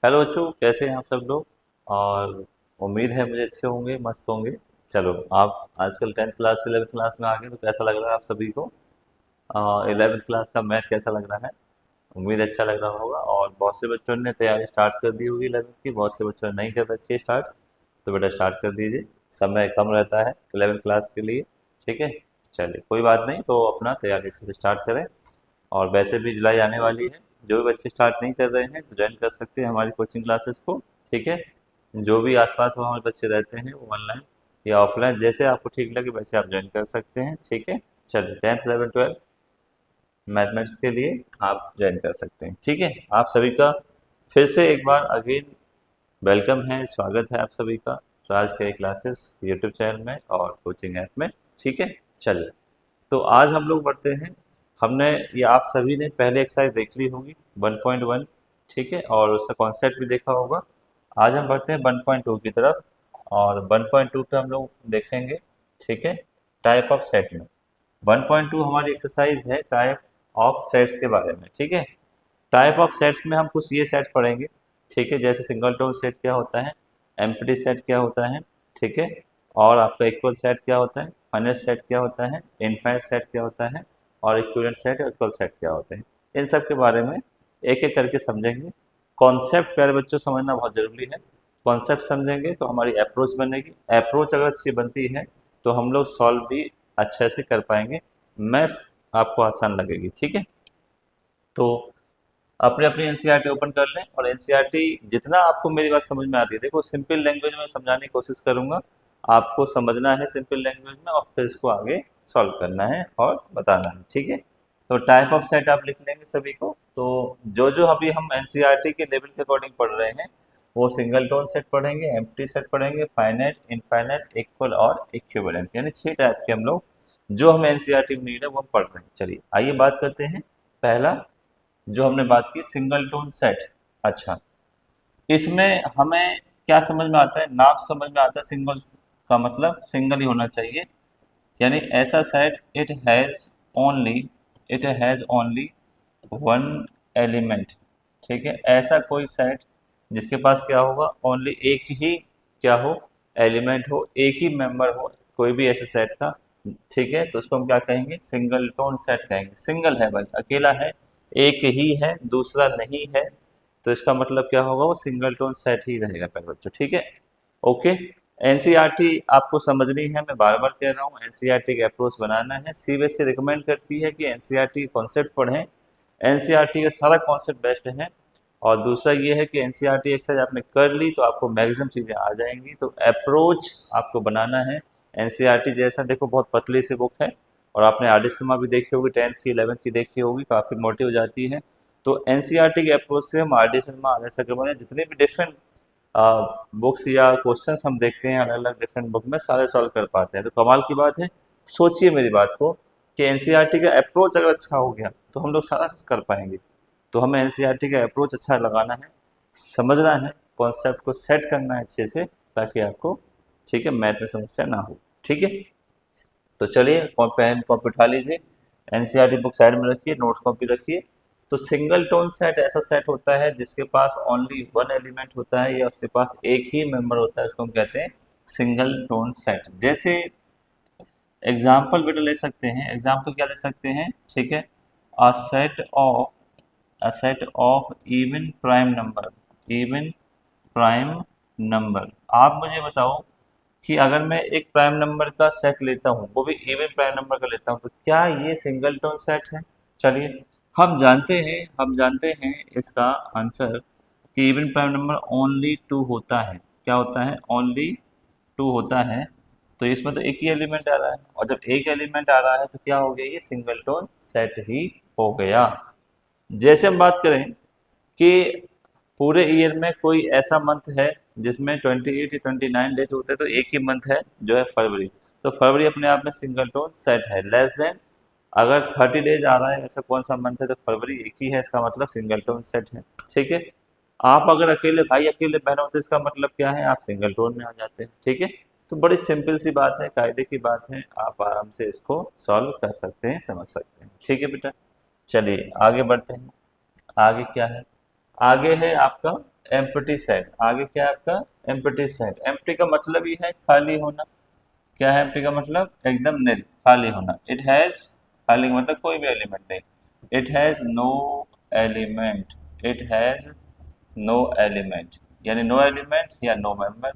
Hello बच्चों, कैसे हैं आप सब लोग। और उम्मीद है मुझे अच्छे होंगे, मस्त होंगे। चलो, आप आजकल 10th क्लास से 11th क्लास में आ गए तो कैसा लग रहा है आप सभी को। 11th क्लास का मैथ कैसा लग रहा है। उम्मीद अच्छा लग रहा होगा। और बहुत से बच्चों ने तैयारी स्टार्ट कर दी होगी 11th की, बहुत से बच्चों ने नहीं कर रखी है स्टार्ट। तो बेटा स्टार्ट कर दीजिए, समय कम रहता है 11th क्लास के लिए। ठीक है, चलिए कोई बात नहीं, तो अपना तैयारी अच्छे से स्टार्ट करें। और वैसे भी जुलाई आने वाली है, जो भी बच्चे स्टार्ट नहीं कर रहे हैं तो ज्वाइन कर सकते हैं हमारी कोचिंग क्लासेस को। ठीक है, जो भी आसपास में हमारे बच्चे रहते हैं वो ऑनलाइन या ऑफलाइन जैसे आपको ठीक लगे वैसे आप ज्वाइन कर सकते हैं। ठीक है, चलिए 10th 11th 12th मैथमेटिक्स के लिए आप ज्वाइन कर सकते हैं। ठीक है, आप सभी का फिर से एक बार अगेन वेलकम है, स्वागत है आप सभी का स्वराज के क्लासेस यूट्यूब चैनल में और कोचिंग ऐप में। ठीक है, चलिए तो आज हम लोग बढ़ते हैं। हमने ये आप सभी ने पहले एक्सरसाइज देख ली होगी 1.1। ठीक है, और उसका कॉन्सेप्ट भी देखा होगा। आज हम बढ़ते हैं 1.2 की तरफ। और 1.2 पे हम लोग देखेंगे। ठीक है, टाइप ऑफ सेट में 1.2 हमारी एक्सरसाइज है टाइप ऑफ सेट्स के बारे में। ठीक है, टाइप ऑफ सेट्स में हम कुछ ये सेट पढ़ेंगे। ठीक है, जैसे सिंगल टोन सेट क्या होता है, एम्प्टी सेट क्या होता है। ठीक है, और आपका इक्वल सेट क्या होता है, फाइनाइट सेट क्या होता है, इनफाइनाइट सेट क्या होता है, और इक्विवेलेंट सेट और इक्वल सेट क्या होते हैं। इन सब के बारे में एक एक करके समझेंगे। कॉन्सेप्ट प्यारे बच्चों समझना बहुत ज़रूरी है। कॉन्सेप्ट समझेंगे तो हमारी अप्रोच बनेगी, अप्रोच अगर अच्छी बनती है तो हम लोग सॉल्व भी अच्छे से कर पाएंगे, मैथ्स आपको आसान लगेगी। ठीक है, तो अपने अपनी एनसीईआरटी ओपन कर लें और एनसीईआरटी जितना आपको मेरी बात समझ में आ रही है, देखो सिंपल लैंग्वेज में समझाने की कोशिश करूंगा। आपको समझना है सिंपल लैंग्वेज में और फिर इसको आगे सॉल्व करना है और बताना है। ठीक है, तो टाइप ऑफ सेट आप लिख लेंगे सभी को। तो जो जो अभी हम एनसीईआरटी के लेवल के अकॉर्डिंग पढ़ रहे हैं वो सिंगल टोन सेट पढ़ेंगे, एम्प्टी सेट पढ़ेंगे, फाइनाइट, इनफाइनाइट, इक्वल और इक्विवेलेंट, यानी 6 टाइप के हम लोग जो हमें एनसीईआरटी में नीड है वो हम पढ़ रहे हैं। चलिए आइए बात करते हैं। पहला जो हमने बात की सिंगल टोन सेट। अच्छा, इसमें हमें क्या समझ में आता है, नाम समझ में आता है। सिंगल का मतलब सिंगल ही होना चाहिए, यानी ऐसा set it has only one element. ठीक है, ऐसा कोई सेट जिसके पास क्या होगा, ओनली एक ही क्या हो, एलिमेंट हो, एक ही मेंबर हो, कोई भी ऐसे सेट का। ठीक है, तो उसको हम क्या कहेंगे, सिंगल टोन सेट कहेंगे। सिंगल है भाई, अकेला है, एक ही है, दूसरा नहीं है, तो इसका मतलब क्या होगा, वो सिंगल टोन सेट ही रहेगा पहले बच्चों। ठीक है, ओके। एनसीईआरटी आपको समझनी है, मैं बार बार कह रहा हूँ, एनसीईआरटी का अप्रोच बनाना है। सीबीएसई रिकमेंड करती है कि एनसीईआरटी कॉन्सेप्ट पढ़ें, एनसीईआरटी का सारा कॉन्सेप्ट बेस्ट है। और दूसरा ये है कि एनसीईआरटी एक्सरसाइज आपने कर ली तो आपको मैक्सिमम चीज़ें आ जाएंगी। तो अप्रोच आपको बनाना है एनसीईआरटी जैसा। देखो बहुत पतली सी बुक है, और आपने आर डी शर्मा भी देखी होगी, 10th की 11th की देखी होगी, काफ़ी मोटी हो जाती है। तो एनसीईआरटी के अप्रोच से हम R D Sharma, R S Agrawal, जितने भी डिफरेंट बुक्स या क्वेश्चंस हम देखते हैं अलग अलग डिफरेंट बुक में, सारे सॉल्व कर पाते हैं। तो कमाल की बात है। सोचिए मेरी बात को कि एनसीईआरटी का अप्रोच अगर अच्छा हो गया तो हम लोग सारा कर पाएंगे। तो हमें एनसीईआरटी का अप्रोच अच्छा लगाना है, समझना है, कॉन्सेप्ट को सेट करना है अच्छे से, ताकि आपको ठीक है मैथ में समस्या ना हो। ठीक है, तो चलिए पेन कॉपी उठा लीजिए, एनसीईआरटी बुक साइड में रखिए, नोट्स कॉपी रखिए। तो सिंगल टोन सेट ऐसा सेट होता है जिसके पास ओनली वन एलिमेंट होता है या उसके पास एक ही मेंबर होता है, उसको हम कहते हैं सिंगल टोन सेट। जैसे एग्जाम्पल बेटा ले सकते हैं, एग्जाम्पल क्या ले सकते हैं, ठीक है, a set of a set of even prime number, even prime number. आप मुझे बताओ कि अगर मैं एक प्राइम नंबर का सेट लेता हूँ, वो भी इवन प्राइम नंबर का लेता हूँ, तो क्या ये सिंगल टोन सेट है। चलिए हम जानते हैं इसका आंसर कि even prime number only two होता है। क्या होता है, ओनली टू होता है। तो इसमें तो एक ही एलिमेंट आ रहा है, और जब एक एलिमेंट आ रहा है तो क्या हो गया, ये सिंगल टोन सेट ही हो गया। जैसे हम बात करें कि पूरे ईयर में कोई ऐसा मंथ है जिसमें 28 या 29 डेज होते हैं, तो एक ही मंथ है जो है फरवरी। तो फरवरी अपने आप में सिंगल टोन सेट है। लेस देन अगर 30 डेज आ रहा है, ऐसा कौन सा मंथ है, तो फरवरी एक ही है, इसका मतलब सिंगल टोन सेट है। ठीक है, आप अगर अकेले भाई अकेले बहन होते, इसका मतलब क्या है, आप सिंगल टोन में आ जाते हैं। ठीक है, तो बड़ी सिंपल सी बात है, कायदे की बात है, आप आराम से इसको सॉल्व कर सकते हैं, समझ सकते हैं। ठीक है बेटा, चलिए आगे बढ़ते हैं। आगे क्या है, आगे है आपका एम्प्टी सेट, आगे क्या है आपका एम्प्टी सेट। एम्प्टी का मतलब ही है खाली होना। क्या है एम्प्टी का मतलब? एकदम निल, खाली होना। इट हैज, खाली का मतलब कोई भी एलिमेंट नहीं। It has no element, it has no element, यानी नो एलिमेंट या नो मेंबर,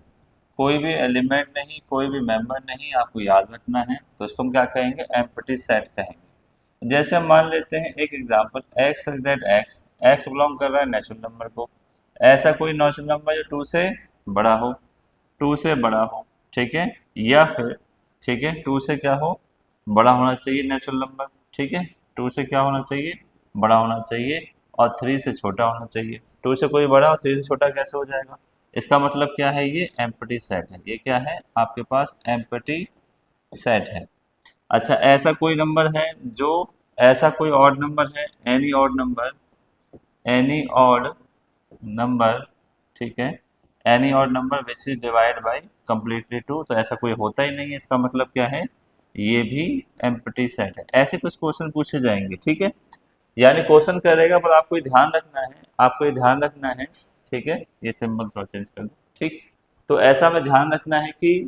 कोई भी एलिमेंट नहीं, कोई भी मेंबर नहीं, आपको याद रखना है। तो इसको हम क्या कहेंगे? एम्प्टी सेट कहेंगे। जैसे हम मान लेते हैं एक example, x such that x, x belong कर रहा है नेचुरल नंबर को। ऐसा कोई नेचुरल नंबर जो टू से बड़ा हो, टू से बड़ा हो, ठीक है, या फिर ठीक है टू से क्या हो, बड़ा होना चाहिए नेचुरल नंबर, ठीक है, टू से क्या होना चाहिए, बड़ा होना चाहिए, और थ्री से छोटा होना चाहिए। टू से कोई बड़ा और थ्री से छोटा कैसे हो जाएगा? इसका मतलब क्या है? ये एम्प्टी सेट है। ये क्या है आपके पास? एम्प्टी सेट है। अच्छा, ऐसा कोई नंबर है जो, ऐसा कोई ऑड नंबर है, any odd number, any odd number, ठीक है, any odd number which is divide by completely two, तो ऐसा कोई होता ही नहीं है। इसका मतलब क्या है? ये भी एम्प्टी सेट है। ऐसे कुछ क्वेश्चन पूछे जाएंगे, ठीक है, यानी क्वेश्चन करेगा, पर आपको ये ध्यान रखना है, आपको ये ध्यान रखना है, ठीक है, ये सिंबल थोड़ा चेंज कर दो, ठीक। तो ऐसा में ध्यान रखना है कि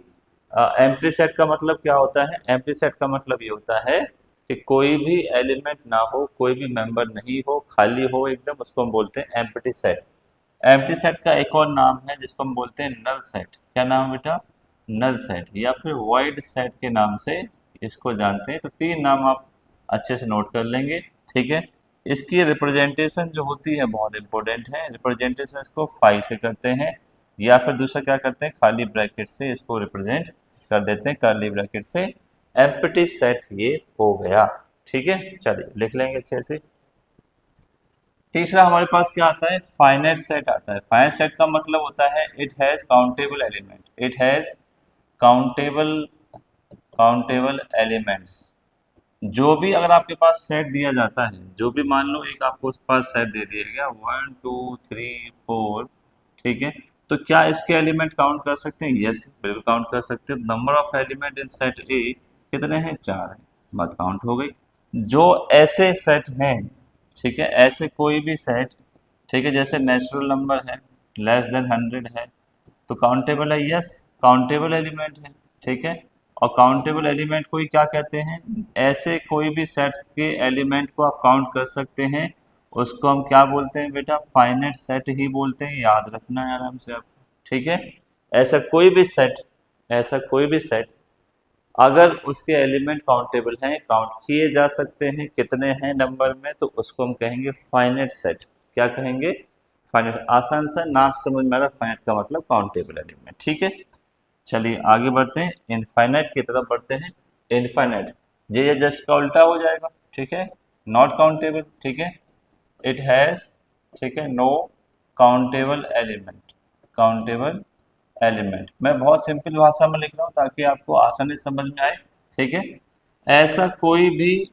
एम्प्टी सेट का मतलब क्या होता है? एम्प्टी सेट का मतलब ये होता है कि कोई भी एलिमेंट ना हो, कोई भी मेंबर नहीं हो, खाली हो एकदम, उसको हम बोलते हैं एम्प्टी सेट। एम्प्टी सेट का एक और नाम है जिसको हम बोलते हैं नल सेट। क्या नाम है बेटा? नल सेट, या फिर वॉइड सेट के नाम से इसको जानते हैं। तो तीन नाम आप अच्छे से नोट कर लेंगे, ठीक है। इसकी रिप्रेजेंटेशन जो होती है बहुत इंपॉर्टेंट है। रिप्रेजेंटेशन इसको फाई से करते हैं, या फिर दूसरा क्या करते हैं, खाली ब्रैकेट से इसको रिप्रेजेंट कर देते हैं, कर्ली ब्रैकेट से। एम्प्टी सेट ये हो गया, ठीक है, चलिए लिख लेंगे अच्छे से। तीसरा हमारे पास क्या आता है? फाइनाइट सेट आता है। फाइनाइट सेट का मतलब होता है it has countable element, it has countable, countable elements. जो भी अगर आपके पास सेट दिया जाता है, जो भी मान लो एक आपको उस पास सेट दे दिया गया 1 2 3 4, ठीक है, तो क्या इसके एलिमेंट काउंट कर सकते हैं? यस, बिल्कुल काउंट कर सकते हैं। Number of element in set ए कितने हैं? 4 हैं, बात काउंट हो गई। जो ऐसे सेट हैं, ठीक है, ऐसे कोई भी सेट, ठीक है, जैसे नेचुरल नंबर है, लेस देन 100 है, तो काउंटेबल है? यस, काउंटेबल एलिमेंट है, ठीक है। और काउंटेबल एलिमेंट को ही क्या कहते हैं? ऐसे कोई भी सेट के एलिमेंट को आप काउंट कर सकते हैं, उसको हम क्या बोलते हैं बेटा? फाइनाइट सेट ही बोलते हैं, याद रखना है आराम से आप, ठीक है। ऐसा कोई भी सेट, ऐसा कोई भी सेट अगर उसके एलिमेंट काउंटेबल हैं, काउंट किए जा सकते हैं, कितने हैं नंबर में, तो उसको हम कहेंगे फाइनाइट सेट। क्या कहेंगे? फाइनाइट। आसान सा नाम समझ में आ रहा है, फाइनाइट का मतलब काउंटेबल एलिमेंट, ठीक है। चलिए आगे बढ़ते हैं, इनफाइनाइट की तरफ बढ़ते हैं। इनफाइनाइट, ये जस्ट का उल्टा हो जाएगा, ठीक है, नॉट काउंटेबल, ठीक है, इट हैज, ठीक है, no countable element, countable element. मैं बहुत सिंपल भाषा में लिख रहा हूँ ताकि आपको आसानी से समझ में आए, ठीक है। ऐसा कोई भी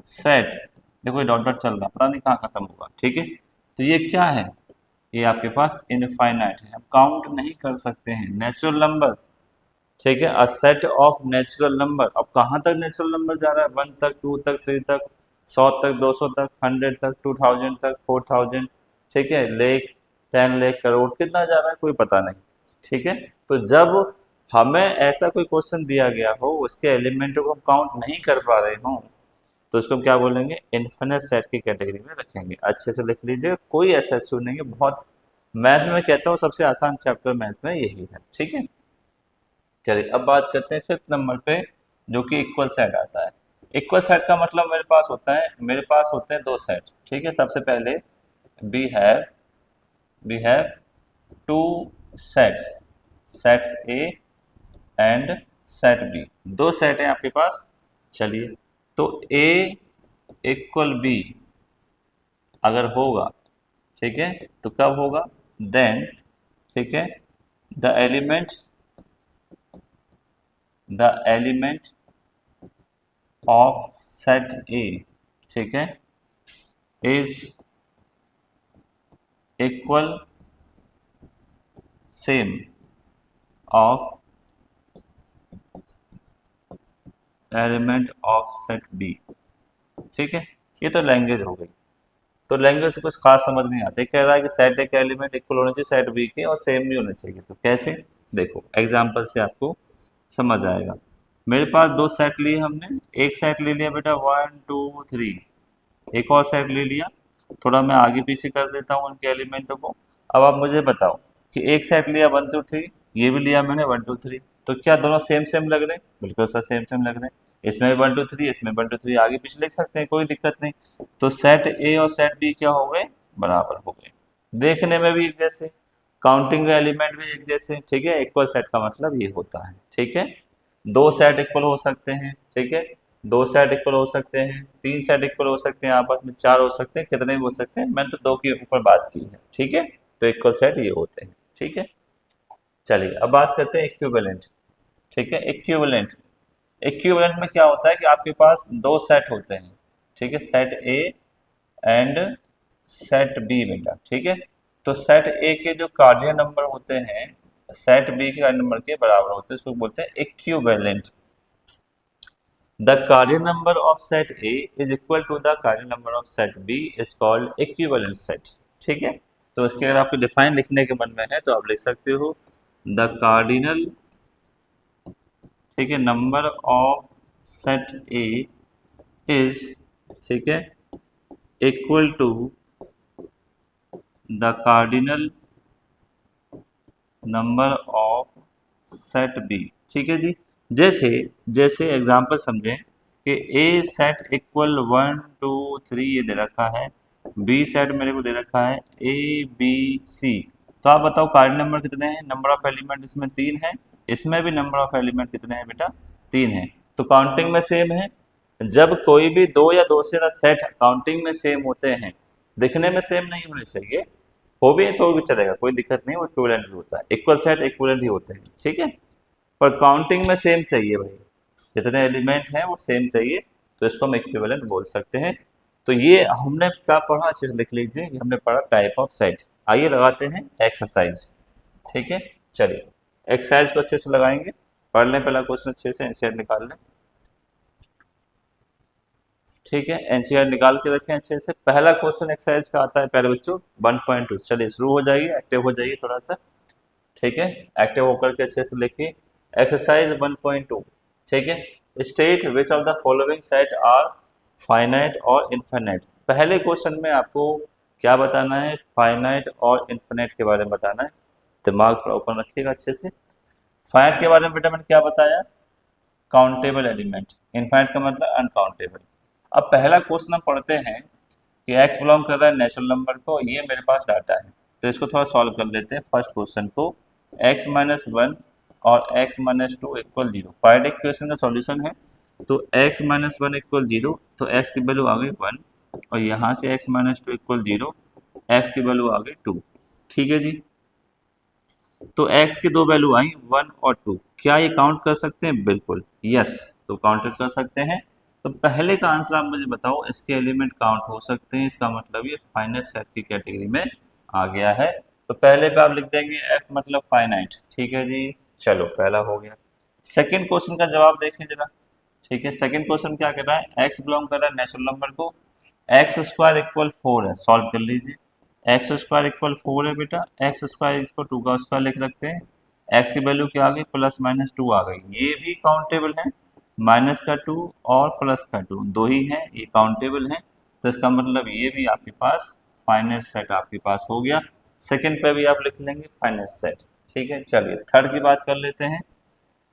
सेट, देखो ये डॉट डॉट चल रहा, पता नहीं कहाँ खत्म होगा, ठीक है, तो ये क्या है? ये आपके पास इनफाइनाइट है, हम काउंट नहीं कर सकते हैं। नेचुरल नंबर, ठीक है, a set of natural number. अब कहाँ तक नेचुरल नंबर जा रहा है? 1 तक, 2 तक, 3 तक, 100 तक, 200 तक, 100 तक, 2000 तक, 4000, ठीक है, लेख, 10 लाख, करोड़, कितना जा रहा है कोई पता नहीं, ठीक है। तो जब हमें ऐसा कोई क्वेश्चन दिया गया हो, उसके एलिमेंटों को हम काउंट नहीं कर पा रहे हों, तो उसको हम क्या बोलेंगे? इन्फिनिट सेट की कैटेगरी में रखेंगे। अच्छे से लिख लीजिए, कोई ऐसा इशू नहीं है। बहुत, मैथ में कहता हूँ सबसे आसान चैप्टर मैथ में यही है, ठीक है। चलिए अब बात करते हैं फिफ्थ नंबर पे, जो कि इक्वल सेट आता है। इक्वल सेट का मतलब मेरे पास होता है, मेरे पास होते हैं दो सेट, ठीक है। सबसे पहले we have, we have two sets, sets A and set B, दो सेट हैं आपके पास। चलिए, तो ए इक्वल बी अगर होगा, ठीक है, तो कब होगा? देन, ठीक है, the element, the element of set A, ठीक है, is equal same of element of set B, ठीक है। ये तो लैंग्वेज हो गई, तो लैंग्वेज से कुछ खास समझ नहीं आती। कह रहा है कि सेट ए का एलिमेंट इक्वल होने चाहिए सेट बी के और सेम भी होने चाहिए। तो कैसे, देखो एग्जाम्पल से आपको समझ आएगा। मेरे पास दो सेट लिए हमने, एक सेट ले लिया बेटा 1 2 3, एक और सेट ले लिया। थोड़ा मैं आगे पीछे कर देता हूँ उनके एलिमेंटों को। अब आप मुझे बताओ कि एक सेट लिया 1 2 3, ये भी लिया मैंने 1 2 3, तो क्या दोनों सेम सेम लग रहे हैं? बिल्कुल सर सेम सेम लग रहे हैं। इसमें 1 2 3, इसमें 1 2 3, आगे पीछे लिख सकते हैं, कोई दिक्कत नहीं। तो सेट ए और सेट बी क्या हो गए? बराबर हो गए। देखने में भी एक जैसे, काउंटिंग एलिमेंट भी एक जैसे, ठीक है। इक्वल सेट का मतलब ये होता है, ठीक है। दो सेट इक्वल हो सकते हैं, ठीक है। दो सेट इक्वल हो सकते हैं, तीन सेट इक्वल हो सकते हैं, आपस में चार हो सकते हैं, कितने भी हो सकते हैं, मैंने तो दो के ऊपर बात की है, ठीक है। तो इक्वल सेट ये होते हैं, ठीक है। चलिए अब बात करते हैं इक्विवेलेंट, ठीक है। इक्विवेलेंट, इक्विवेलेंट में क्या होता है कि आपके पास दो सेट होते हैं, ठीक है, set A and set B बेटा, ठीक है। तो सेट ए के जो कार्डियल नंबर होते हैं सेट बी के कार्डियल नंबर के बराबर होते हैं, उसको बोलते हैं equivalent. The cardinal number of set A is equal to the cardinal number of set B is called equivalent set, ठीक है। तो इसके अगर आपको डिफाइन लिखने के मन में है तो आप लिख सकते हो द कार्डिनल, ठीक है, number of set A is, ठीक है, equal to the cardinal number of set B, ठीक है जी। जैसे जैसे एग्जांपल समझें कि ए सेट इक्वल 1 2 3 ये दे रखा है, बी सेट मेरे को दे रखा है ए बी सी। तो आप बताओ कार्डिनल नंबर कितने हैं? नंबर ऑफ एलिमेंट इसमें तीन है, इसमें भी नंबर ऑफ एलिमेंट कितने हैं बेटा? तीन है। तो काउंटिंग में सेम है। जब कोई भी दो या दो से ज्यादा सेट काउंटिंग में सेम होते हैं, दिखने में सेम नहीं होने चाहिए, हो भी तो भी चलेगा, कोई दिक्कत नहीं, वो इक्विवेलेंट भी होता है। इक्वल सेट इक्विवेलेंट ही होते हैं, ठीक है। पर काउंटिंग में सेम चाहिए भाई, जितने एलिमेंट हैं वो सेम चाहिए, तो इसको हम इक्विवेलेंट बोल सकते हैं। तो ये हमने क्या पढ़ा, अच्छे से लिख लीजिए, ये हमने पढ़ा टाइप ऑफ सेट। आइए लगाते हैं एक्सरसाइज, ठीक है। चलिए एक्सरसाइज को अच्छे से लगाएंगे, पढ़ लें पहला क्वेश्चन अच्छे से, एनसीईआर निकाल लें, ठीक है। एनसीईआर निकाल के रखें अच्छे से। पहला क्वेश्चन एक्सरसाइज का आता है प्यारे बच्चों 1.2। चलिए शुरू हो जाइए, एक्टिव हो जाइए थोड़ा सा, ठीक है। एक्टिव होकर के अच्छे से लिखिए एक्सरसाइज 1.2, ठीक है। State which of the following set are finite और इनफाइनाइट। पहले क्वेश्चन में आपको क्या बताना है? फाइनाइट और इनफाइनाइट के बारे में बताना है। दिमाग थोड़ा ओपन रखिएगा अच्छे से। फाइनाइट के बारे में बेटा मैंने क्या बताया? Countable element. इनफाइनाइट का मतलब अनकाउंटेबल। अब पहला क्वेश्चन हम पढ़ते हैं कि x बिलोंग कर रहा है नेचुरल नंबर को, ये मेरे पास डाटा है, तो इसको थोड़ा सॉल्व कर लेते हैं। फर्स्ट क्वेश्चन को x माइनस वन और x minus two equal zero, part equation का सॉल्यूशन है। तो x minus one equal zero, तो x की वैल्यू आ गई वन, और यहाँ से x minus two equal zero, x की वैल्यू आ गई टू, ठीक है जी। तो x की दो वैल्यू आई 1 और 2, क्या ये काउंट कर सकते हैं? बिल्कुल यस, तो काउंट कर सकते हैं। तो पहले का आंसर आप मुझे बताओ, इसके एलिमेंट काउंट हो सकते हैं, इसका मतलब ये फाइनाइट सेट की कैटेगरी में आ गया है। तो पहले पे आप लिख देंगे f मतलब फाइनाइट, ठीक है जी। चलो पहला हो गया। सेकेंड क्वेश्चन का जवाब देखें जरा, ठीक है। सेकेंड क्वेश्चन क्या कर रहा है? x बिलोंग कर रहा है नेचुरल नंबर को, एक्स स्क्वायर इक्वल 4 है, सॉल्व कर लीजिए। एक्स स्क्वायर इक्वल 4 है बेटा, एक्स स्क्वायर इक्वल 2 का स्क्वायर लिख रखते हैं। एक्स की वैल्यू क्या आ गई? प्लस माइनस टू आ गई, ये भी काउंटेबल है। माइनस का टू और प्लस का टू दो ही है, ये काउंटेबल है। तो इसका मतलब ये भी आपके पास फाइनाइट सेट आपके पास हो गया। सेकंड पे भी आप लिख लेंगे फाइनाइट सेट, ठीक है। चलिए थर्ड की बात कर लेते हैं।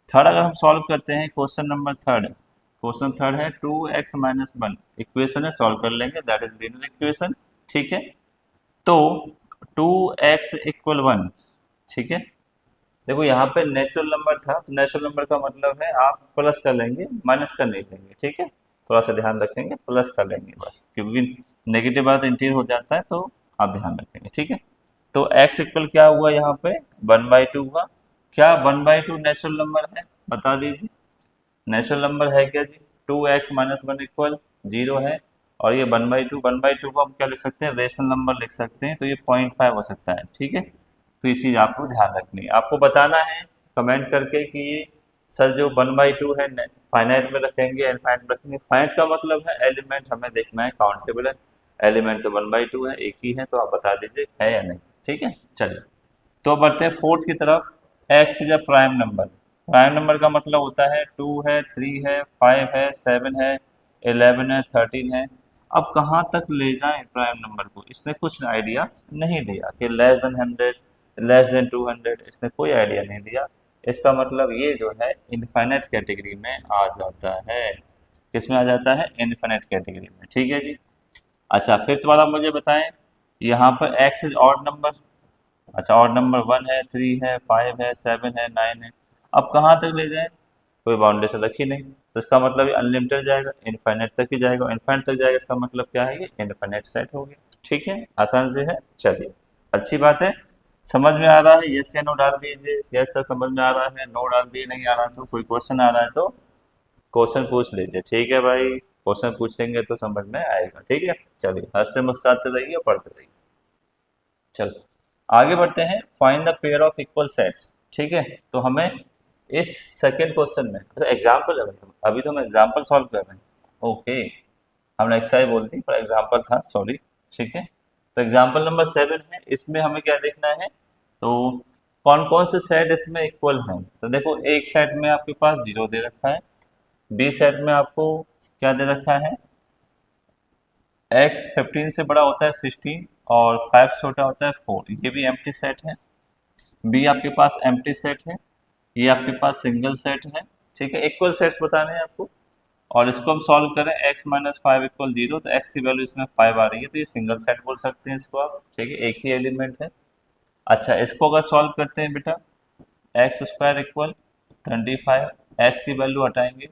थर्ड अगर हम सॉल्व करते हैं, question number third, question third है 2x माइनस वन, इक्वेशन है, सॉल्व कर लेंगे, दैट इज लीनियर इक्वेशन, ठीक है। तो 2x इक्वल वन, ठीक है। देखो यहाँ पे नेचुरल नंबर था, तो नेचुरल नंबर का मतलब है आप प्लस कर लेंगे, माइनस कर नहीं लेंगे, ठीक है। थोड़ा सा ध्यान रखेंगे, प्लस कर लेंगे बस, क्योंकि नेगेटिव बात इंटीरियर हो जाता है, तो आप ध्यान रखेंगे, ठीक है। तो x इक्वल क्या हुआ यहाँ पे? 1/2 हुआ। क्या 1/2 नेचुरल नंबर है? बता दीजिए, नेचुरल नंबर है क्या जी? 2x minus one equal zero है, और ये 1/2 को हम क्या लिख सकते हैं? रेशनल नंबर लिख सकते हैं, तो ये 0.5 हो सकता है, ठीक है। तो ये चीज़ आपको ध्यान रखनी है, आपको बताना है कमेंट करके कि ये सर जो 1/2 है फाइनाइट में रखेंगे इनफाइनाइट में रखेंगे। फाइनाइट का मतलब है एलिमेंट हमें देखना है काउंटेबल है, एलिमेंट तो 1/2 है, एक ही है, तो आप बता दीजिए है या नहीं। ठीक है, चलिए। तो अब बढ़ते हैं फोर्थ की तरफ। X is a prime number. Prime number का मतलब होता है 2 है, 3 है, 5 है, 7 है, 11 है, 13 है। अब कहाँ तक ले जाएं प्राइम नंबर को, इसने कुछ आइडिया नहीं दिया कि लेस देन 100, लेस देन 200, इसने कोई आइडिया नहीं दिया। इसका मतलब ये जो है इनफाइनाइट कैटेगरी में आ जाता है। किस में आ जाता है? इनफाइनाइट कैटेगरी में। ठीक है जी। अच्छा, फिफ्थ वाला मुझे बताएं। यहाँ पर एक्स इज ऑड नंबर। अच्छा, ऑड नंबर 1 है, 3 है, 5 है, 7 है, 9 है। अब कहाँ तक ले जाएं? कोई बाउंडेशन रखी नहीं, तो इसका मतलब ये अनलिमिटेड जाएगा, इनफाइनाइट तक ही जाएगा। इनफाइनाइट तक जाएगा, इसका मतलब क्या है? ये इनफाइनाइट सेट हो गया। ठीक है, आसान से है। चलिए, अच्छी बात है। समझ में आ रहा है? यस या नो डाल दीजिए। यस सर समझ में आ रहा है, नो डाल दिए। नहीं आ रहा तो कोई क्वेश्चन आ रहा है तो क्वेश्चन पूछ लीजिए। ठीक है भाई, क्वेश्चन पूछेंगे तो समझ में आएगा। ठीक है, चलिए, हंसते मुस्कुराते रहिए, पढ़ते रहिए। चलो आगे बढ़ते हैं। Find the pair of equal sets. ठीक है, तो हमें इस सेकंड क्वेश्चन में, अच्छा एग्जाम्पल है भाई, अभी तो हम एग्जाम्पल सॉल्व कर रहे हैं। ओके, हमने एक्सरसाइज बोल दी पर एग्जाम्पल था, सॉरी। ठीक है, तो एग्जाम्पल नंबर 7 है, इसमें हमें क्या देखना है? तो कौन कौन से सेट इसमें इक्वल हैं? तो देखो, एक सेट में आपके पास 0 दे रखा है, बी सेट में आपको क्या दे रखा है? x 15 से बड़ा होता है 16 और 5 से छोटा होता है 4। ये भी एम्प्टी सेट है। बी आपके पास एम्प्टी सेट है, ये आपके पास सिंगल सेट है। ठीक है, इक्वल सेट्स बताने हैं आपको। और इसको हम सॉल्व करें, x माइनस 5 इक्वल 0, तो x की वैल्यू इसमें 5 आ रही है, तो ये सिंगल सेट बोल सकते हैं इसको आप। ठीक है, एक ही एलिमेंट है। अच्छा, इसको अगर सॉल्व करते हैं बेटा, एक्स स्क्वायर इक्वल 25, एस की वैल्यू हटाएंगे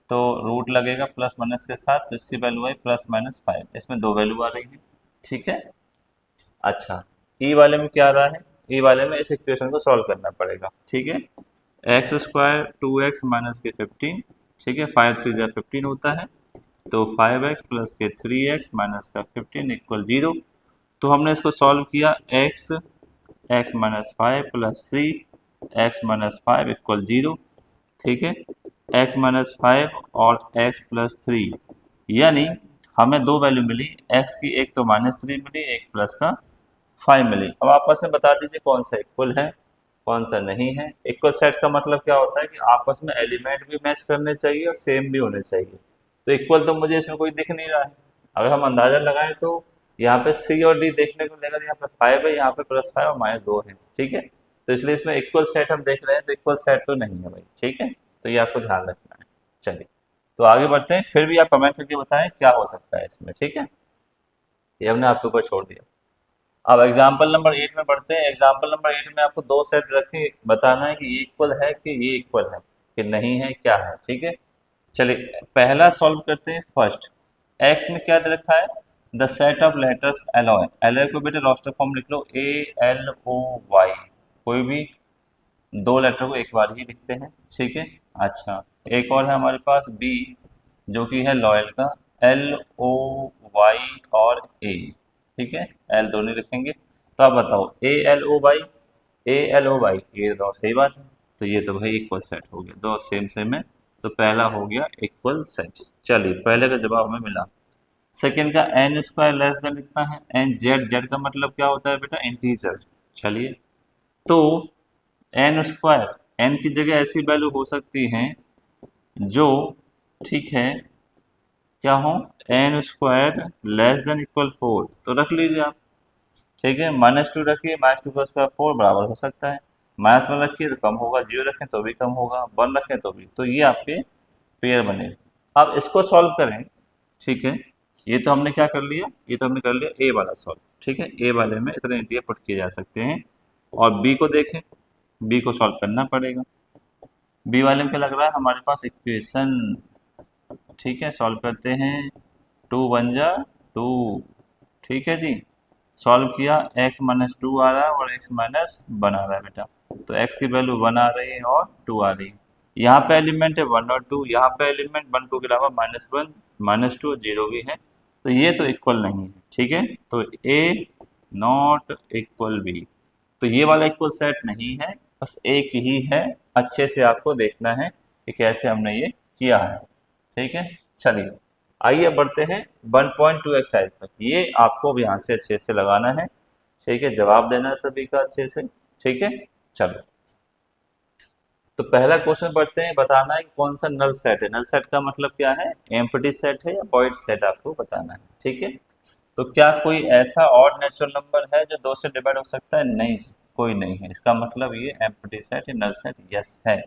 तो रूट लगेगा प्लस माइनस के साथ, तो इसकी वैल्यू आई +-5। इसमें दो वैल्यू आ रही है। ठीक है। अच्छा, ई वाले में क्या आ रहा है? ई वाले में इस इक्वेशन को सॉल्व करना पड़ेगा। ठीक है, एक्स स्क्वायर 2x माइनस के 15। ठीक है, 5 3 जा 15 होता है, तो 5x प्लस के 3x माइनस का 15 इक्वल 0। तो हमने इसको सॉल्व किया, x minus 5 plus 3 x minus 5 equal 0। ठीक है, x माइनस 5 और x प्लस 3, यानी हमें दो वैल्यू मिली। x की एक तो -3 मिली, एक प्लस का 5 मिली। अब आपस में बता दीजिए कौन सा इक्वल है, कौन सा नहीं है। इक्वल सेट का मतलब क्या होता है कि आपस में एलिमेंट भी मैच करने चाहिए और सेम भी होने चाहिए। तो इक्वल तो मुझे इसमें कोई दिख नहीं रहा है। अगर हम अंदाजा लगाएं तो यहाँ पे सी और डी देखने को मिलेगा, यहाँ पे 5 है, यहाँ पे +5 और -2 है। ठीक है, तो इसलिए इसमें इक्वल सेट हम देख रहे हैं, तो इक्वल सेट तो नहीं है भाई। ठीक है, तो ये आपको ध्यान रखना है। चलिए, तो आगे बढ़ते हैं, फिर भी आप कमेंट करके बताएं क्या हो सकता है इसमें। ठीक है, ये हमने आपके ऊपर छोड़ दिया। अब एग्जाम्पल नंबर 8 में बढ़ते हैं। एग्जाम्पल नंबर 8 में आपको दो सेट रखे, बताना है कि ये इक्वल है कि ये इक्वल है कि नहीं है, क्या है। ठीक है, चलिए पहला सॉल्व करते हैं। फर्स्ट, एक्स में क्या दे रखा है? The set of letters alloy. Alloy को बेटे रोस्टर फॉर्म लिख लो, ALOY। कोई भी दो लेटर को एक बार ही लिखते हैं। ठीक है। अच्छा, एक और है हमारे पास बी, जो कि है लॉयल का, LOY और A। ठीक है, एल दोनों लिखेंगे। तो आप बताओ, ALOY ये दो सही बात है, तो ये तो भाई इक्वल सेट हो गया, दो सेम सेम है, तो पहला हो गया इक्वल सेट। चलिए, पहले का जवाब हमें मिला। सेकेंड का एन स्क्वायर लेस देन इतना है, एन जेड, जेड का मतलब क्या होता है बेटा? इंटीजर। चलिए, तो एन स्क्वायर, एन की जगह ऐसी वैल्यू हो सकती हैं जो, ठीक है, क्या हो? N square less than equal 4, तो रख लीजिए आप। ठीक है, -2 रखिए, -2 का स्क्वायर 4 बराबर हो सकता है। माइनस में रखिए तो कम होगा, 0 रखें तो भी कम होगा, 1 रखें तो भी। तो ये आपके पेयर बने। अब इसको सॉल्व करें। ठीक है, ये तो हमने क्या कर लिया? ये तो हमने कर लिया ए वाला सॉल्व। ठीक है, ए वाले में इतने इंटीजर पुट किए जा सकते हैं। और बी को देखें, बी को सॉल्व करना पड़ेगा। बी वाले में क्या लग रहा है? हमारे पास इक्वेशन। ठीक है, सॉल्व करते हैं। 2 1 जा 2। ठीक है जी, सॉल्व किया, x -2 आ रहा है और x -1 आ रहा है बेटा। तो x की वैल्यू 1 आ रही है और 2 आ रही है। यहाँ पे एलिमेंट है 1 और 2, यहाँ पे एलिमेंट 1 2 के अलावा -1 -2 और 0 भी है, तो ये तो इक्वल नहीं है। ठीक है, तो a नॉट इक्वल b, तो ये वाला इक्वल सेट नहीं है, बस एक ही है। अच्छे से आपको देखना है कि कैसे हमने ये किया है। ठीक है, चलिए आइए बढ़ते हैं 1.2 एक्सरसाइज पर। ये आपको भी यहाँ से अच्छे से लगाना है, ठीक है, जवाब देना है सभी का अच्छे से, ठीक है। चलो, तो पहला क्वेश्चन पढ़ते हैं, बताना है कि कौन सा नल सेट है। नल सेट का मतलब क्या है, एम्प्टी सेट है या वॉइड सेट, आपको बताना है, ठीक है। तो क्या कोई ऐसा और नेचुरल नंबर है जो 2 से डिवाइड हो सकता है? नहीं जी, कोई नहीं है। इसका मतलब ये एम्प्टी सेट या नल सेट यस है,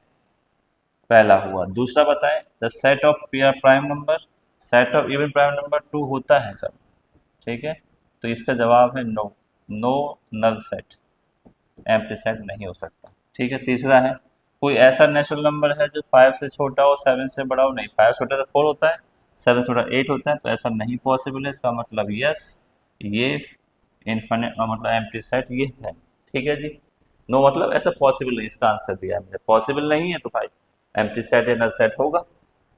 पहला हुआ। दूसरा बताएं, the set of prime number, set of even prime number 2 होता है सब, ठीक है। तो इसका जवाब है no, no null set, empty set नहीं हो सकता, ठीक है। तीसरा है, कोई ऐसा नेचुरल नंबर है जो 5 से छोटा हो 7 से बड़ा हो? नहीं, 5 छोटा तो 4 होता है, 7 छोटा 8 होता है, तो ऐसा नहीं पॉसिबल है। इसका मतलब यस, ये इनफिनिट मतलब एम्प्टी सेट ये है, ठीक है जी। नो मतलब ऐसा पॉसिबल नहीं, इसका आंसर दिया है मैंने, पॉसिबल नहीं है तो भाई एम्प्टी सेट या नल सेट होगा।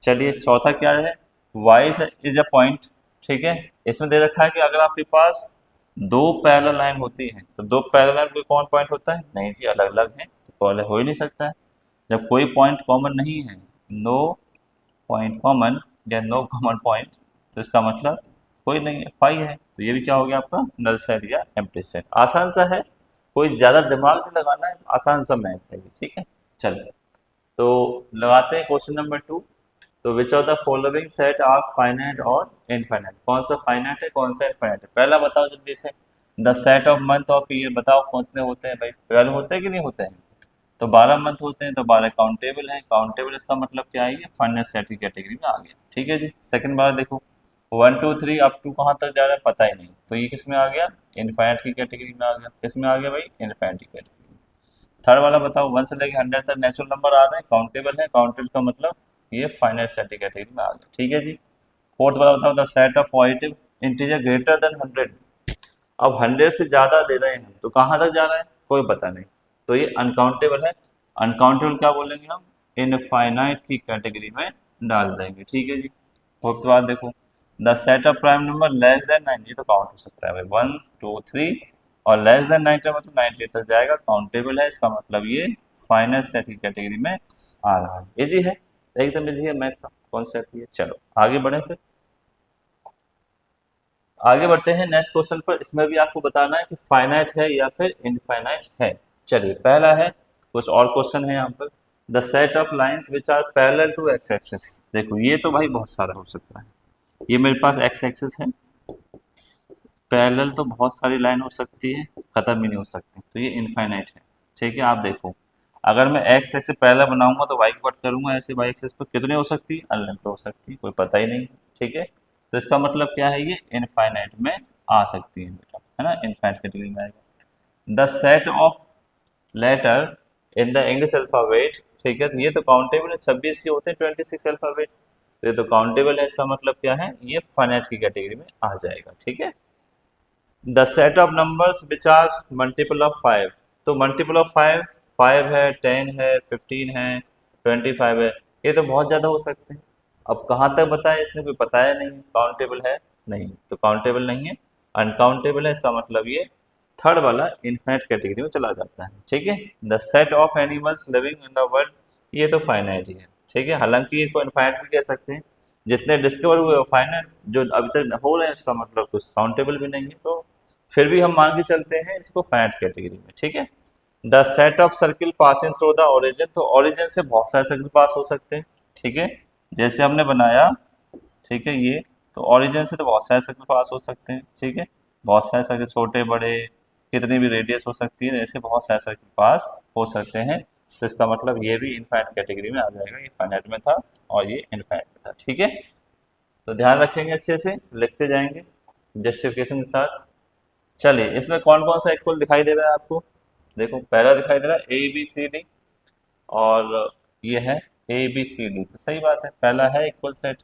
चलिए चौथा क्या है, वाई इज अ पॉइंट, ठीक है। इसमें दे रखा है कि अगर आपके पास दो पैरेलल लाइन होती है तो दो पैरेलल लाइन कोई कॉमन पॉइंट होता है? नहीं जी, अलग अलग है, तो पहले हो ही नहीं सकता है। जब कोई पॉइंट कॉमन नहीं है, नो पॉइंट कॉमन या नो कॉमन पॉइंट, तो इसका मतलब कोई नहीं है, फाई है। तो ये भी क्या हो गया आपका नल सेट या एम्प्टी सेट। आसान सा है, कोई ज़्यादा दिमाग नहीं लगाना है, आसान सा मैथ है ये, ठीक है। चलिए, तो लगाते हैं क्वेश्चन नंबर 2। तो which of the following set are finite और इनफाइनाइट? कौन सा फाइनाइट है, कौन सा इनफाइनाइट है? पहला बताओ जल्दी से, the set of month of year, बताओ कितने होते हैं भाई, 12 होते हैं कि नहीं होते हैं? तो 12 मंथ होते हैं, तो 12 काउंटेबल है, काउंटेबल इसका मतलब क्या है, ये फाइनाइट सेट की कैटेगरी में आ गया, ठीक है जी। सेकंड बार देखो, 1 2 3 अप टू कहाँ तक जा रहा है पता ही नहीं, तो ये किस में आ गया, इनफाइनाइट की कैटेगरी में आ गया। किस में आ गया भाई, इनफाइनाइट की कैटेगरी। थर्ड वाला बताओ, 1 से लेकर 100 तक नेचुरल नंबर आ रहे हैं, काउंटेबल है, काउंटेबल का मतलब ये फाइनाइट सेट की कैटेगरी में आ गया, ठीक है जी। फोर्थ वाला बताओ, the set of positive integer greater than 100। अब 100 से ज़्यादा दे रहे हैं तो कहाँ तक जा रहा है, कोई पता नहीं, तो ये अनकाउंटेबल है। अनकाउंटेबल क्या बोलेंगे हम, इनफाइनाइट की कैटेगरी में डाल देंगे, ठीक है जी। फोर्थ बात देखो, the set of prime number less than 9, ये तो काउंट हो सकता है भाई, 1 2 3, और लेस देन 9 का मतलब 90 तक जाएगा, काउंटेबल है, इसका मतलब ये फाइनाइट सेट की कैटेगरी में आ रहा है। इजी है, एकदम इजी है मैथ का कॉन्सेप्ट ये। चलो आगे बढ़े फिर, आगे बढ़ते हैं नेक्स्ट क्वेश्चन पर। इसमें भी आपको बताना है कि फाइनाइट है या फिर इनफाइनाइट है। चलिए पहला है, कुछ और क्वेश्चन है यहाँ पर, the set of lines which are parallel to X axis. देखो ये तो भाई बहुत सारा हो सकता है, ये मेरे पास एक्स एक्सिस है, पैरेलल तो बहुत सारी लाइन हो सकती है, खत्म ही नहीं हो सकती, तो ये इनफाइनाइट है, ठीक है। आप देखो, अगर मैं एक्स एक्सिस पैरेलल बनाऊंगा तो वाई कट करूंगा, ऐसे वाई एक्सिस पर कितनी हो सकती है, अनलिमिटेड हो सकती है, कोई पता ही नहीं, ठीक है। तो इसका मतलब क्या है, ये इनफाइनाइट में आ सकती है बेटा, है ना, इनफाइनाइट कैटेगरी में आएगा। The set of letter in the English alphabet, ठीक है, तो ये तो काउंटेबल है, 26 ही होते हैं 26 अल्फाबेट, तो ये तो काउंटेबल है, इसका मतलब क्या है, ये फाइनाइट की कैटेगरी में आ जाएगा, ठीक है। The set of numbers which are multiple of 5, तो मल्टीपल ऑफ 5, 5 है, 10 है, 15 है, 25 है, ये तो बहुत ज़्यादा हो सकते हैं। अब कहाँ तक बताया, इसने कोई बताया नहीं, काउंटेबल है नहीं, तो काउंटेबल नहीं है, अनकाउंटेबल है, इसका मतलब ये थर्ड वाला इनफाइनाइट कैटेगरी में चला जाता है, ठीक है। The set of animals living in the world, ये तो फाइनाइट ही है, ठीक है, हालांकि इसको इनफाइनाइट भी कह सकते हैं, जितने डिस्कवर हुए वो फाइनाइट, जो अभी तक हो रहे हैं उसका मतलब कुछ काउंटेबल भी नहीं है, तो फिर भी हम मान के चलते हैं इसको फाइनाइट कैटेगरी में, ठीक है। The set of circle passing through the origin, तो ओरिजिन से बहुत सारे सर्किल पास हो सकते हैं, ठीक है, जैसे हमने बनाया, ठीक है ये, तो ओरिजिन से तो बहुत सारे सर्किल पास हो सकते हैं, ठीक है, बहुत सारे सर्किल, छोटे बड़े, कितनी भी रेडियस हो सकती है, ऐसे बहुत सारे सर्किल पास हो सकते हैं, तो इसका मतलब ये भी इनफाइनाइट कैटेगरी में आ जाएगा, ये फाइनाइट में था और ये इनफाइनाइट में था, ठीक है। तो ध्यान रखेंगे, अच्छे से लिखते जाएंगे जस्टिफिकेशन के साथ। चलिए, इसमें कौन कौन सा इक्वल दिखाई दे रहा है आपको, देखो पहला दिखाई दे रहा है ए बी सी डी, और ये है ए बी सी डी, तो सही बात है, पहला है इक्वल सेट,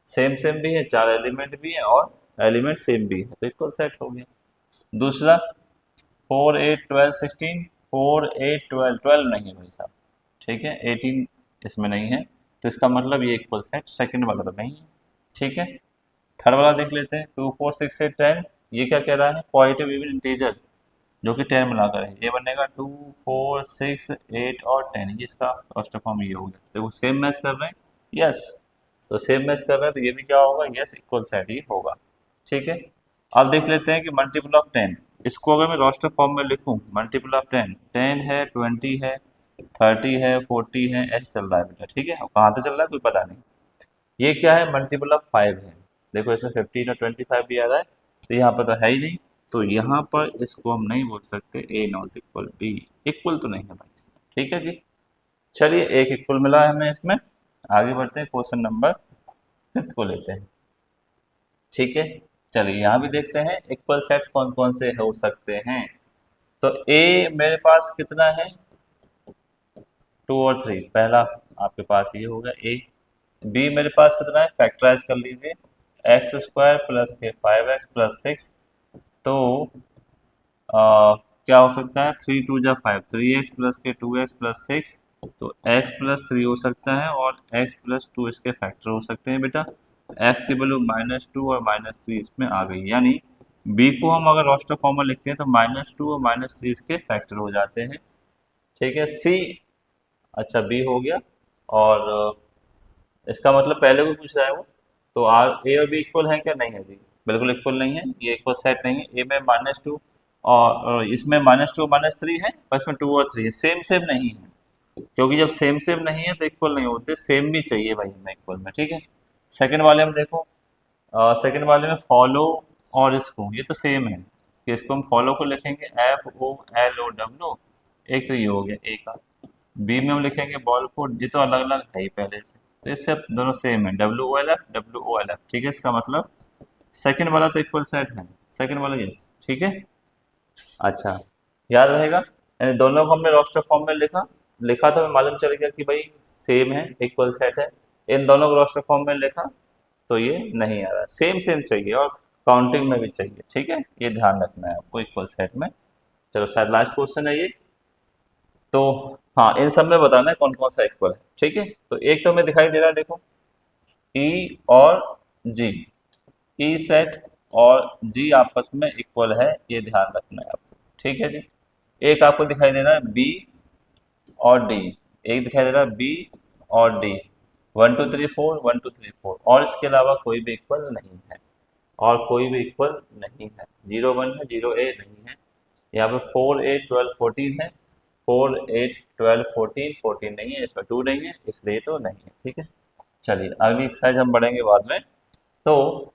सेम सेम भी है, चार एलिमेंट भी है और एलिमेंट सेम भी है, तो इक्वल सेट हो गया। दूसरा 4 8 12 16, 4 8 12, 12 नहीं है भाई साहब, ठीक है, 18 इसमें नहीं है, तो इसका मतलब ये इक्वल सेट सेकंड वाला तो नहीं है, ठीक है। थर्ड वाला देख लेते हैं, 2 4 6 8 10, ये क्या कह रहा है, पॉजिटिव इवन इंटीजर जो कि 10 मिलाकर है, ये बनेगा 2 4 6 8 और 10, ये इसका फर्स्ट फॉर्म ये हो गया, देखो सेम मैच कर रहे हैं, यस, तो सेम मैच कर रहा है तो ये भी क्या होगा, यस इक्वल सेट ही होगा। ठीक है, अब देख लेते हैं कि मल्टीपल ऑफ 10, इसको अगर मैं रोस्टर फॉर्म में लिखूं, मल्टीपल ऑफ 10, 10 है, 20 है, 30 है, 40 है, ऐसे चल रहा है बेटा। ठीक है, और कहाँ से चल रहा है कोई पता नहीं। ये क्या है, मल्टीपल ऑफ 5 है। देखो इसमें 15 और 25 भी आ रहा है, तो यहाँ पर तो है ही नहीं, तो यहाँ पर इसको हम नहीं बोल सकते ए नॉट इक्वल बी, इक्वल तो नहीं है भाई इसमें। ठीक है जी, चलिए एक इक्वल मिला है हमें इसमें। आगे बढ़ते हैं, क्वेश्चन नंबर 5 को लेते हैं। ठीक है, चलिए यहाँ भी देखते हैं इक्वल सेट्स कौन कौन से हो सकते हैं। तो ए मेरे पास कितना है, 2 और 3, पहला आपके पास ये होगा ए। बी मेरे पास कितना है, फैक्टराइज कर लीजिए, x² प्लस के 5x+6, तो क्या हो सकता है, 3 2 जा 5, 3x प्लस के 2x+6, तो x+3 हो सकता है, और x+2 इसके फैक्टर हो सकते हैं बेटा। x की वैल्यू -2 और -3 इसमें आ गई, यानी b को हम अगर रोस्टर फॉर्म में लिखते हैं तो -2 और -3 इसके फैक्टर हो जाते हैं। ठीक है, c, अच्छा b हो गया, और इसका मतलब पहले को पूछ रहा है वो, तो आर ए और बी इक्वल है क्या, नहीं है जी, बिल्कुल इक्वल नहीं है, ये इक्वल सेट नहीं है। ए में -2 और इसमें -2 और -3 है, और इसमें 2 और 3 है, सेम सेम नहीं है, क्योंकि जब सेम सेम नहीं है तो इक्वल नहीं होते, सेम भी चाहिए भाई हमें इक्वल में। ठीक है, सेकंड वाले में देखो, सेकंड वाले में फॉलो और इसको, ये तो सेम है, कि इसको हम फॉलो को लिखेंगे FOLOW, एक तो ये हो गया ए का। बी में हम लिखेंगे बॉल को, ये तो अलग अलग है ही पहले से, तो इससे दोनों सेम है, WOLF। ठीक है, इसका मतलब सेकंड वाला तो इक्वल सेट है, सेकंड वाला यस। ठीक है, अच्छा याद रहेगा, यानी दोनों को हमने रोस्टर फॉर्म में लिखा, लिखा तो हमें मालूम चल गया कि भाई सेम है, इक्वल सेट है। इन दोनों को रोस्टर फॉर्म में लिखा तो ये नहीं आ रहा, सेम सेम चाहिए और काउंटिंग में भी चाहिए। ठीक है, ये ध्यान रखना है आपको इक्वल सेट में। चलो शायद लास्ट क्वेश्चन है ये, तो हाँ इन सब में बताना है कौन कौन सा इक्वल है। ठीक है, तो एक तो हमें दिखाई दे रहा है, देखो ई और जी, ई सेट और जी आपस में इक्वल है, ये ध्यान रखना है आपको। ठीक है जी, एक आपको दिखाई दे रहा है बी और डी, एक दिखाई दे रहा है बी और डी, 1 2 3 4, 1 2 3 4, और इसके अलावा कोई भी इक्वल नहीं है, और कोई भी इक्वल नहीं है, 0 1 है, 0 A नहीं है। यहाँ पे 4 8 12 14 है, 4 8 12 14 नहीं है, इसमें 2 नहीं है, इसलिए तो नहीं है। ठीक है, चलिए अगली एक्सरसाइज हम बढ़ेंगे बाद में। तो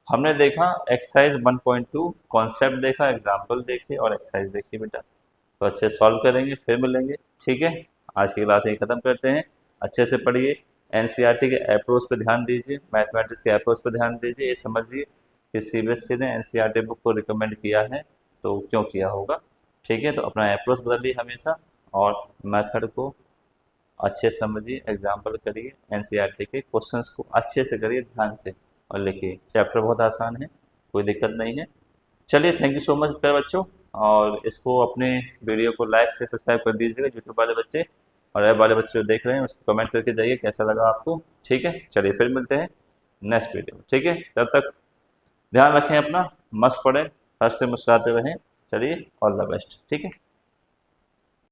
हमने देखा एक्सरसाइज 1.2, कॉन्सेप्ट देखा, एग्जाम्पल देखे और एक्सरसाइज देखी बेटा, तो अच्छे सॉल्व करेंगे, फिर मिलेंगे। ठीक है, आज की क्लास यही ख़त्म करते हैं, अच्छे से पढ़िए, एनसीईआरटी के अप्रोच पे ध्यान दीजिए, मैथमेटिक्स के अप्रोच पे ध्यान दीजिए, ये समझिए कि सीबीएसई ने एनसीईआरटी बुक को रिकमेंड किया है, तो क्यों किया होगा। ठीक है, तो अपना अप्रोच बदलिए हमेशा, और मेथड को अच्छे से समझिए, एग्जाम्पल करिए, एनसीईआरटी के क्वेश्चंस को अच्छे से करिए, ध्यान से और लिखिए, चैप्टर बहुत आसान है, कोई दिक्कत नहीं है। चलिए थैंक यू सो मच प्यारे बच्चों, और इसको अपने वीडियो को लाइक से सब्सक्राइब कर दीजिएगा यूट्यूब वाले बच्चे, और ऐप वाले बच्चे जो देख रहे हैं उसको कमेंट करके जाइए कैसा लगा आपको। ठीक है, चलिए फिर मिलते हैं नेक्स्ट वीडियो में। ठीक है, तब तक ध्यान रखें अपना, मस्त पढ़ें, हंस से मुस्कुराते रहें। चलिए ऑल द बेस्ट। ठीक है।